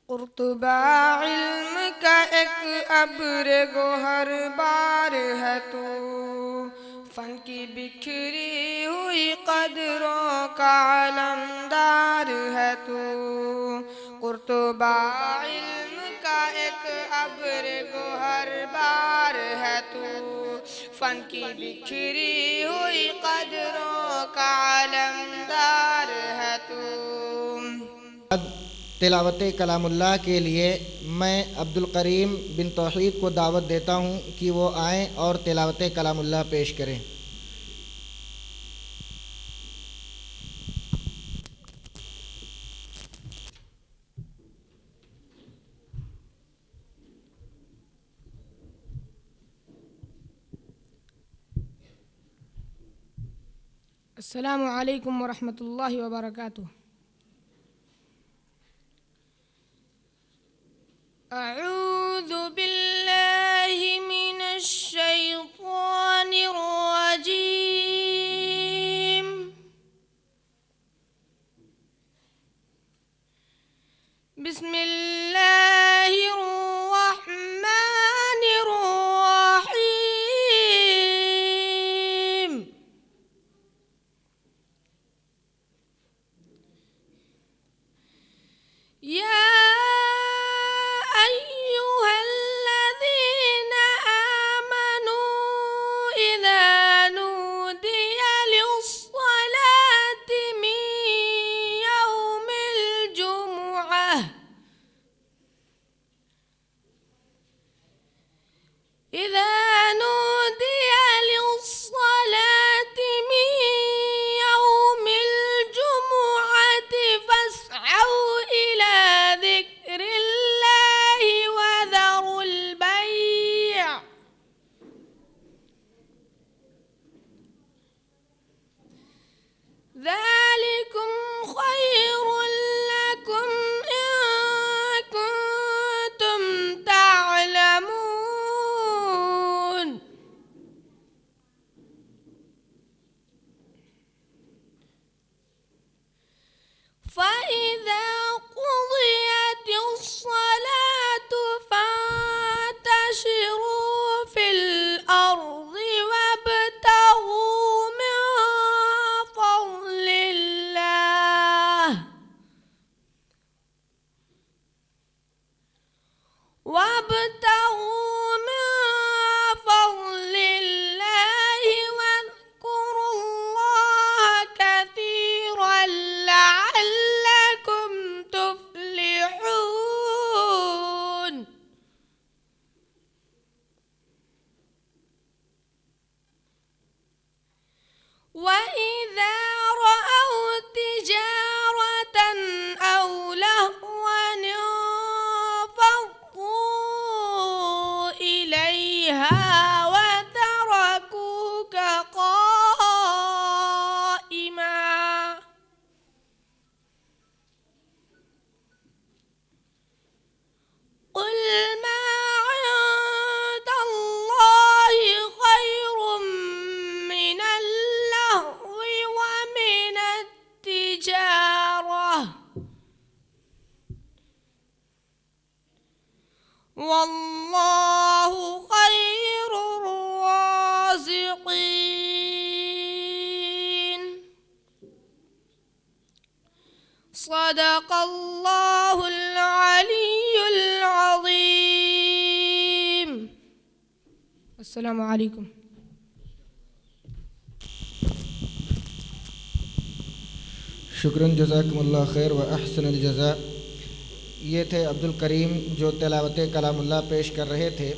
कुर्तुबा इल्म का एक अब्र गोहर बार है तू, फन की बिखरी हुई कदरों का अलमदार है तू। कुर्तुबा इल्म का एक अब्र गोहर बार है तू, फन की बिखरी हुई कदरों का अलमदार है तू। तिलावत कलामुल्लाह के लिए मैं अब्दुल करीम बिन तौहीद को दावत देता हूँ कि वो आएँ और तिलावत कलामुल्लाह पेश करें। अस्सलामु अलैकुम वरहमतुल्लाहि वबरकातुह। अऊज़ु बिल्लाहि मिनश शैतानिर रजीम। बिस्मिल्लाहिर रहमानिर रहीम। या ذلكم خير لكم إن كنتم تعلمون. فإذا قضيت الصلاة فانتشروا في الأرض وابتغوا من فضل الله واذكروا الله كثيرا لعلكم تفلحون. وإذا رأوا تجارة أو لهوا انفضوا إليها وتركوك قائما. قل ما عند الله خير من اللهو ومن التجارة، والله خير الرازقين. صدق الله العلي العظيم. السلام عليكم. शुक्रन जज़ाकुमुल्लाह खैर व अहसनुल जज़ा। ये थे अब्दुल करीम जो तिलावत कलामुल्लाह पेश कर रहे थे।